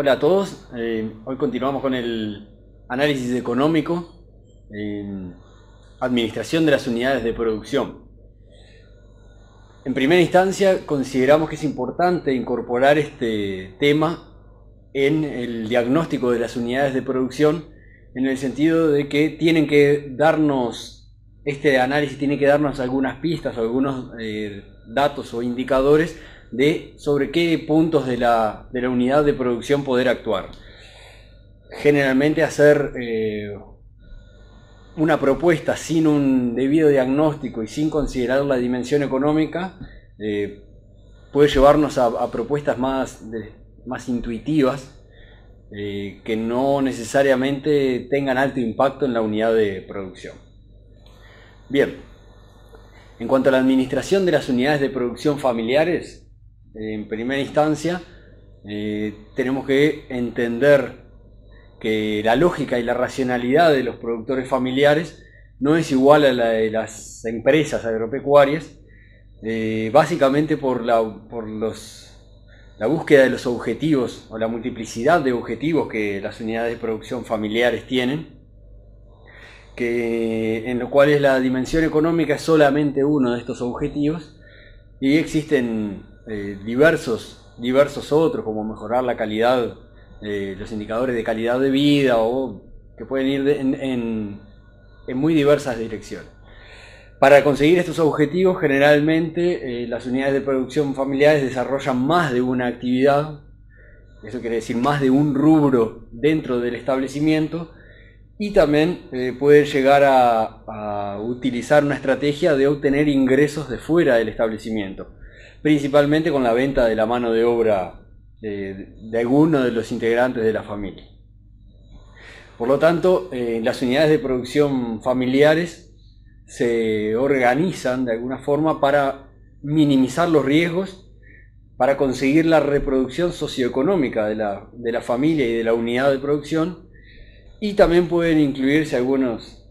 Hola a todos, hoy continuamos con el análisis económico en administración de las unidades de producción. En primera instancia consideramos que es importante incorporar este tema en el diagnóstico de las unidades de producción, en el sentido de que tienen que darnos, este análisis tiene que darnos algunas pistas o algunos datos o indicadores sobre qué puntos de la unidad de producción poder actuar. Generalmente hacer una propuesta sin un debido diagnóstico y sin considerar la dimensión económica puede llevarnos a propuestas más intuitivas que no necesariamente tengan alto impacto en la unidad de producción. Bien, en cuanto a la administración de las unidades de producción familiares, en primera instancia tenemos que entender que la lógica y la racionalidad de los productores familiares no es igual a la de las empresas agropecuarias, básicamente por la búsqueda de los objetivos o la multiplicidad de objetivos que las unidades de producción familiares tienen, en lo cual la dimensión económica es solamente uno de estos objetivos, y existen diversos otros, como mejorar la calidad, los indicadores de calidad de vida, o que pueden ir en muy diversas direcciones. Para conseguir estos objetivos, generalmente las unidades de producción familiares desarrollan más de una actividad, eso quiere decir más de un rubro dentro del establecimiento, y también pueden llegar a utilizar una estrategia de obtener ingresos de fuera del establecimiento, principalmente con la venta de la mano de obra de alguno de los integrantes de la familia. Por lo tanto, las unidades de producción familiares se organizan de alguna forma para minimizar los riesgos, para conseguir la reproducción socioeconómica de la familia y de la unidad de producción, y también pueden incluirse algunos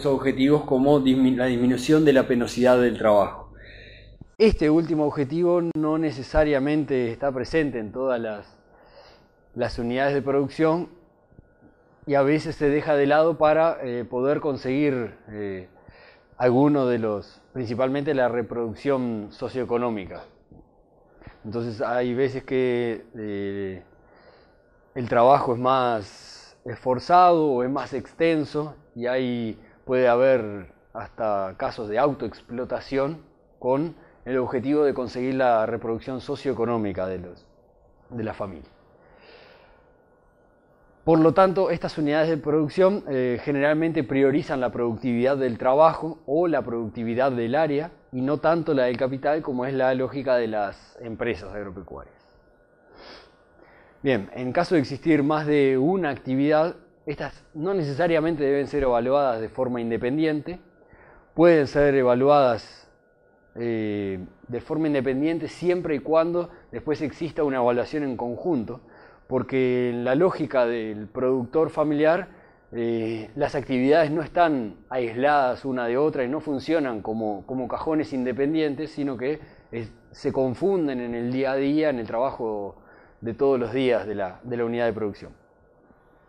objetivos como la disminución de la penosidad del trabajo. Este último objetivo no necesariamente está presente en todas las unidades de producción, y a veces se deja de lado para poder conseguir alguno de principalmente la reproducción socioeconómica. Entonces hay veces que el trabajo es más esforzado o es más extenso, y puede haber hasta casos de autoexplotación con el objetivo de conseguir la reproducción socioeconómica de la familia. Por lo tanto, estas unidades de producción generalmente priorizan la productividad del trabajo o la productividad del área, y no tanto la del capital, como es la lógica de las empresas agropecuarias. Bien, en caso de existir más de una actividad, estas no necesariamente deben ser evaluadas de forma independiente, pueden ser evaluadas de forma independiente siempre y cuando después exista una evaluación en conjunto, porque en la lógica del productor familiar las actividades no están aisladas una de otra y no funcionan como cajones independientes, sino que se confunden en el día a día, en el trabajo de todos los días de la unidad de producción.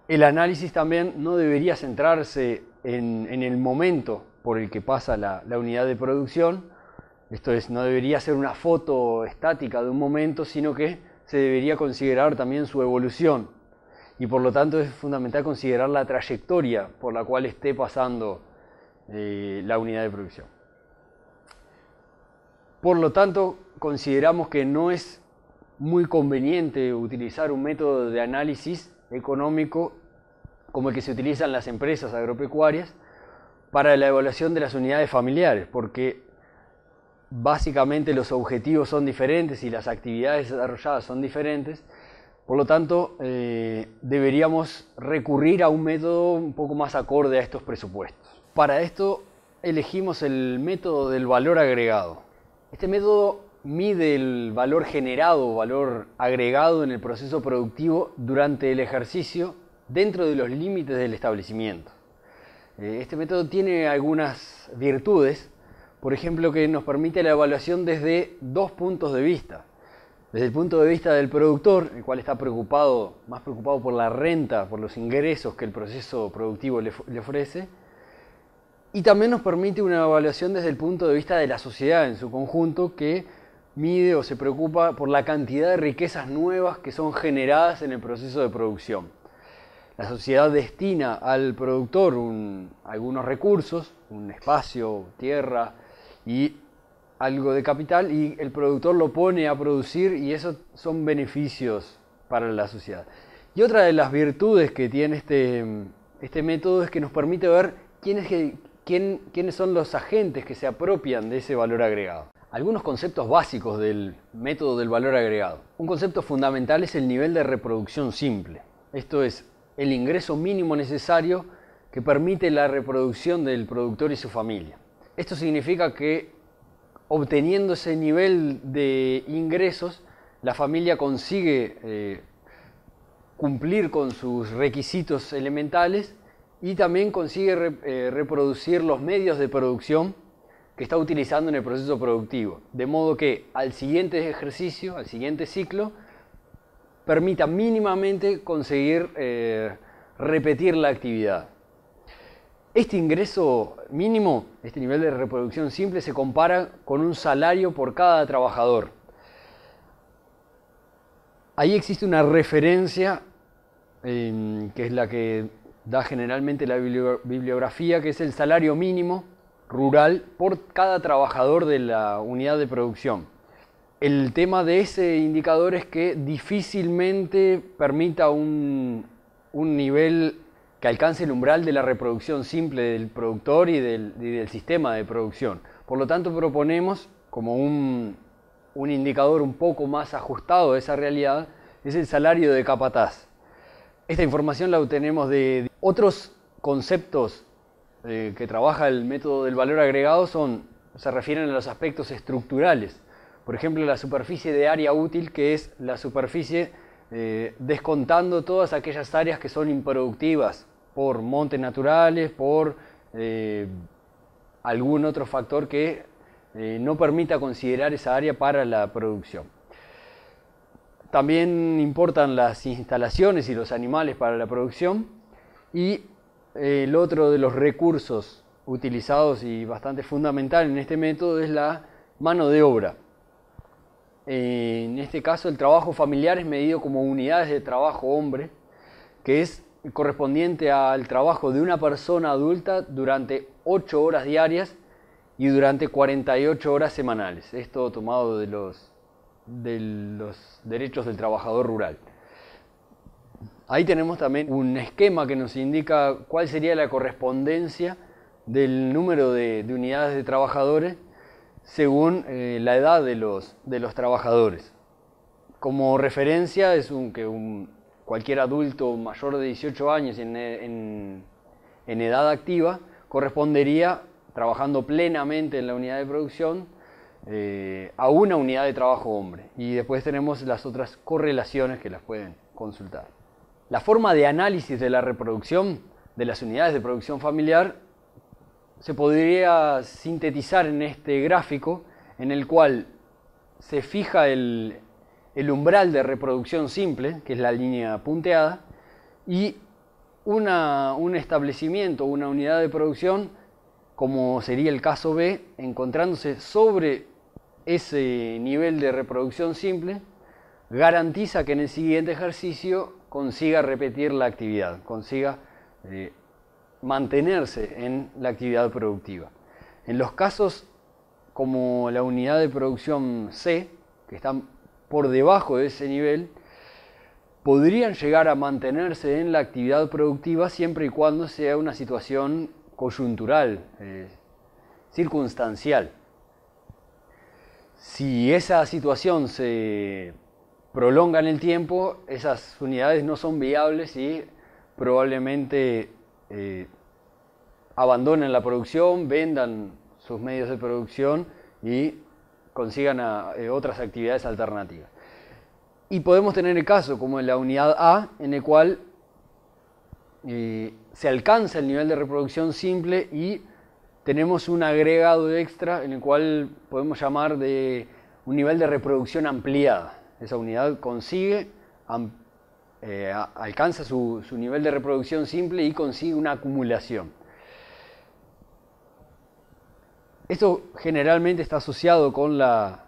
El análisis también no debería centrarse en el momento por el que pasa la unidad de producción. Esto es, no debería ser una foto estática de un momento, sino que se debería considerar también su evolución, y por lo tanto es fundamental considerar la trayectoria por la cual esté pasando la unidad de producción. Por lo tanto, consideramos que no es muy conveniente utilizar un método de análisis económico como el que se utiliza en las empresas agropecuarias para la evaluación de las unidades familiares, porque básicamente los objetivos son diferentes y las actividades desarrolladas son diferentes. Por lo tanto, deberíamos recurrir a un método un poco más acorde a estos presupuestos. Para esto elegimos el método del valor agregado. Este método mide el valor generado o valor agregado en el proceso productivo durante el ejercicio dentro de los límites del establecimiento. Este método tiene algunas virtudes, por ejemplo, que nos permite la evaluación desde dos puntos de vista. Desde el punto de vista del productor, el cual está más preocupado por la renta, por los ingresos que el proceso productivo le ofrece, y también nos permite una evaluación desde el punto de vista de la sociedad en su conjunto, que mide o se preocupa por la cantidad de riquezas nuevas que son generadas en el proceso de producción. La sociedad destina al productor algunos recursos, un espacio, tierra y algo de capital, y el productor lo pone a producir, y esos son beneficios para la sociedad. Y otra de las virtudes que tiene este método es que nos permite ver quiénes son los agentes que se apropian de ese valor agregado. Algunos conceptos básicos del método del valor agregado. Un concepto fundamental es el nivel de reproducción simple. Esto es el ingreso mínimo necesario que permite la reproducción del productor y su familia. Esto significa que obteniendo ese nivel de ingresos, la familia consigue cumplir con sus requisitos elementales y también consigue reproducir los medios de producción que está utilizando en el proceso productivo. De modo que al siguiente ejercicio, al siguiente ciclo, permita mínimamente conseguir repetir la actividad. Este ingreso mínimo, este nivel de reproducción simple, se compara con un salario por cada trabajador. Ahí existe una referencia, que es la que da generalmente la bibliografía, que es el salario mínimo rural por cada trabajador de la unidad de producción. El tema de ese indicador es que difícilmente permita un nivel que alcance el umbral de la reproducción simple del productor y del sistema de producción. Por lo tanto, proponemos como un indicador un poco más ajustado a esa realidad, es el salario de capataz. Esta información la obtenemos de otros conceptos que trabaja el método del valor agregado, se refieren a los aspectos estructurales. Por ejemplo, la superficie de área útil, que es la superficie descontando todas aquellas áreas que son improductivas por montes naturales, por algún otro factor que no permita considerar esa área para la producción. También importan las instalaciones y los animales para la producción, y el otro de los recursos utilizados y bastante fundamental en este método es la mano de obra. En este caso, el trabajo familiar es medido como unidades de trabajo hombre, que es correspondiente al trabajo de una persona adulta durante 8 horas diarias y durante 48 horas semanales. Esto tomado de los derechos del trabajador rural. Ahí tenemos también un esquema que nos indica cuál sería la correspondencia del número de unidades de trabajadores según la edad de los trabajadores. Como referencia es que cualquier adulto mayor de 18 años en edad activa correspondería, trabajando plenamente en la unidad de producción, a una unidad de trabajo hombre. Y después tenemos las otras correlaciones que las pueden consultar. La forma de análisis de la reproducción de las unidades de producción familiar se podría sintetizar en este gráfico, en el cual se fija el umbral de reproducción simple, que es la línea punteada, y un establecimiento, una unidad de producción, como sería el caso B, encontrándose sobre ese nivel de reproducción simple, garantiza que en el siguiente ejercicio consiga repetir la actividad, consiga mantenerse en la actividad productiva. En los casos como la unidad de producción C, que están por debajo de ese nivel, podrían llegar a mantenerse en la actividad productiva siempre y cuando sea una situación coyuntural, circunstancial. Si esa situación se prolonga en el tiempo, esas unidades no son viables y probablemente abandonen la producción, vendan sus medios de producción y consigan otras actividades alternativas. Y podemos tener el caso como en la unidad A, en el cual se alcanza el nivel de reproducción simple y tenemos un agregado extra en el cual podemos llamar de un nivel de reproducción ampliada. esa unidad consigue, alcanza su nivel de reproducción simple y consigue una acumulación. Esto generalmente está asociado con la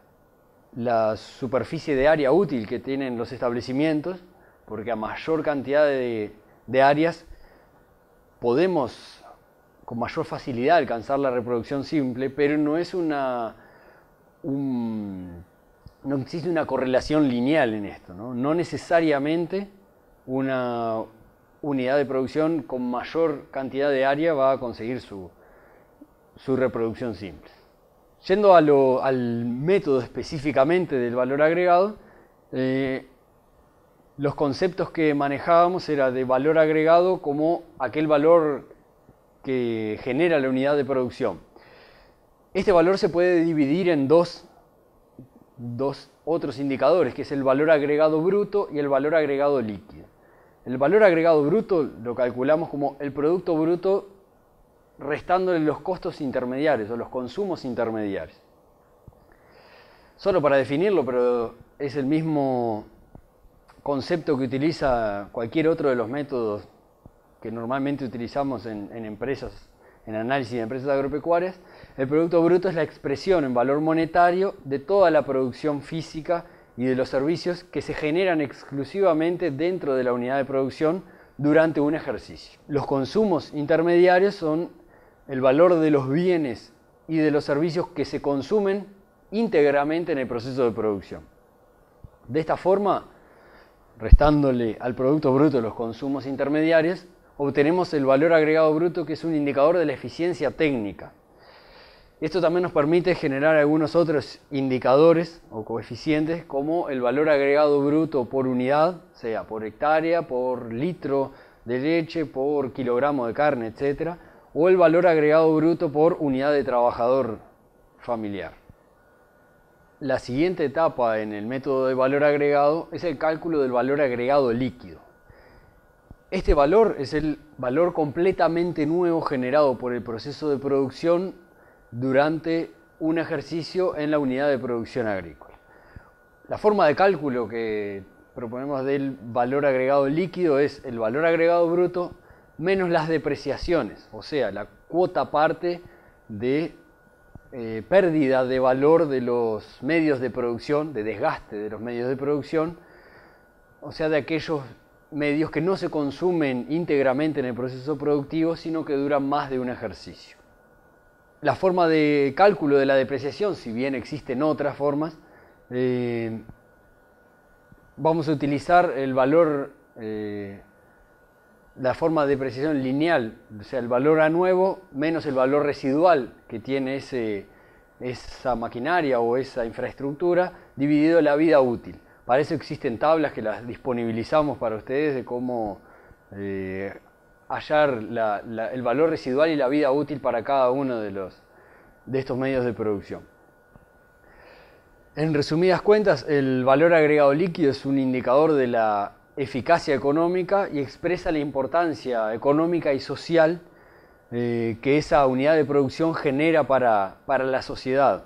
superficie de área útil que tienen los establecimientos, porque a mayor cantidad de áreas podemos con mayor facilidad alcanzar la reproducción simple, pero no existe una correlación lineal en esto, ¿no? No necesariamente una unidad de producción con mayor cantidad de área va a conseguir su reproducción simple. Yendo al método específicamente del valor agregado, los conceptos que manejábamos era de valor agregado como aquel valor que genera la unidad de producción. Este valor se puede dividir en dos otros indicadores, que es el valor agregado bruto y el valor agregado líquido. El valor agregado bruto lo calculamos como el producto bruto restándole los costos intermediarios o los consumos intermediarios. Solo para definirlo, pero es el mismo concepto que utiliza cualquier otro de los métodos que normalmente utilizamos en empresas, en análisis de empresas agropecuarias. El producto bruto es la expresión en valor monetario de toda la producción física y de los servicios que se generan exclusivamente dentro de la unidad de producción durante un ejercicio. Los consumos intermediarios son el valor de los bienes y de los servicios que se consumen íntegramente en el proceso de producción. De esta forma, restándole al producto bruto los consumos intermediarios, obtenemos el valor agregado bruto, que es un indicador de la eficiencia técnica. Esto también nos permite generar algunos otros indicadores o coeficientes, como el valor agregado bruto por unidad, sea por hectárea, por litro de leche, por kilogramo de carne, etc., o el valor agregado bruto por unidad de trabajador familiar. La siguiente etapa en el método de valor agregado es el cálculo del valor agregado líquido. Este valor es el valor completamente nuevo generado por el proceso de producción durante un ejercicio en la unidad de producción agrícola. La forma de cálculo que proponemos del valor agregado líquido es el valor agregado bruto menos las depreciaciones, o sea, la cuota parte de pérdida de valor de los medios de producción, de desgaste de los medios de producción, o sea, de aquellos medios que no se consumen íntegramente en el proceso productivo, sino que duran más de un ejercicio. La forma de cálculo de la depreciación, si bien existen otras formas, vamos a utilizar el valor, la forma de depreciación lineal, o sea, el valor a nuevo menos el valor residual que tiene esa maquinaria o esa infraestructura, dividido la vida útil. Para eso existen tablas que las disponibilizamos para ustedes de cómo hallar el valor residual y la vida útil para cada uno de estos medios de producción. En resumidas cuentas, el valor agregado líquido es un indicador de la eficacia económica y expresa la importancia económica y social que esa unidad de producción genera para la sociedad.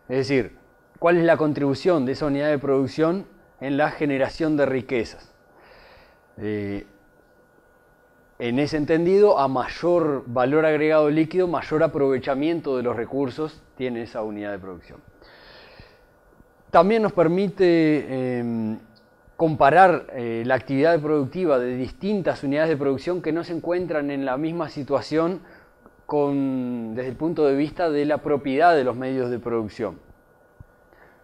Es decir, cuál es la contribución de esa unidad de producción en la generación de riquezas. En ese entendido, a mayor valor agregado líquido, mayor aprovechamiento de los recursos tiene esa unidad de producción. También nos permite comparar la actividad productiva de distintas unidades de producción que no se encuentran en la misma situación desde el punto de vista de la propiedad de los medios de producción.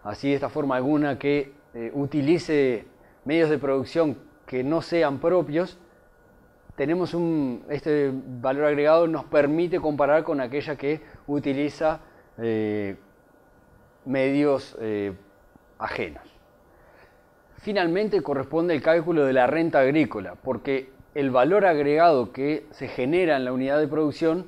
Así, de esta forma, alguna que utilice medios de producción que no sean propios, tenemos este valor agregado nos permite comparar con aquella que utiliza medios ajenos. Finalmente corresponde el cálculo de la renta agrícola, porque el valor agregado que se genera en la unidad de producción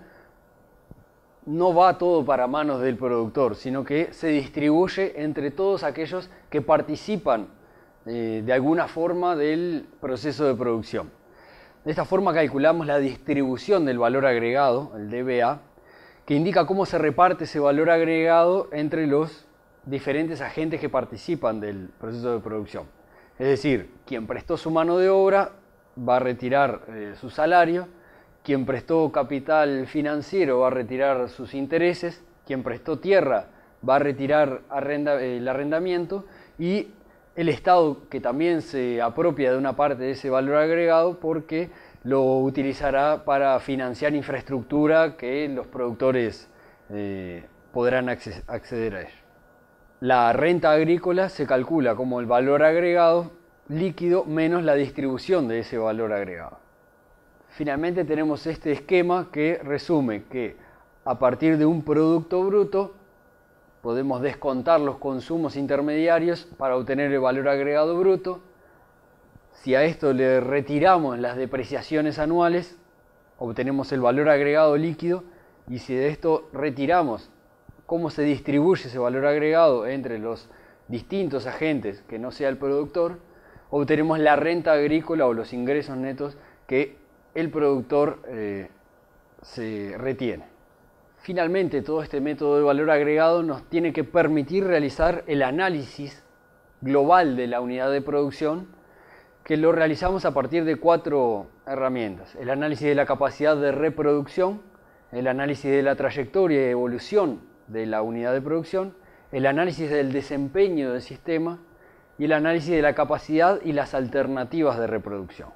no va todo para manos del productor, sino que se distribuye entre todos aquellos que participan de alguna forma del proceso de producción. De esta forma calculamos la distribución del valor agregado, el DVA, que indica cómo se reparte ese valor agregado entre los diferentes agentes que participan del proceso de producción. Es decir, quien prestó su mano de obra va a retirar su salario, quien prestó capital financiero va a retirar sus intereses, quien prestó tierra va a retirar el arrendamiento, y el Estado, que también se apropia de una parte de ese valor agregado porque lo utilizará para financiar infraestructura que los productores podrán acceder a ello. La renta agrícola se calcula como el valor agregado líquido menos la distribución de ese valor agregado. Finalmente tenemos este esquema que resume que a partir de un producto bruto podemos descontar los consumos intermediarios para obtener el valor agregado bruto. Si a esto le retiramos las depreciaciones anuales, obtenemos el valor agregado líquido, y si de esto retiramos cómo se distribuye ese valor agregado entre los distintos agentes que no sea el productor, obtenemos la renta agrícola o los ingresos netos que el productor se retiene. Finalmente, todo este método de valor agregado nos tiene que permitir realizar el análisis global de la unidad de producción, que lo realizamos a partir de 4 herramientas: el análisis de la capacidad de reproducción, el análisis de la trayectoria y evolución de la unidad de producción, el análisis del desempeño del sistema y el análisis de la capacidad y las alternativas de reproducción.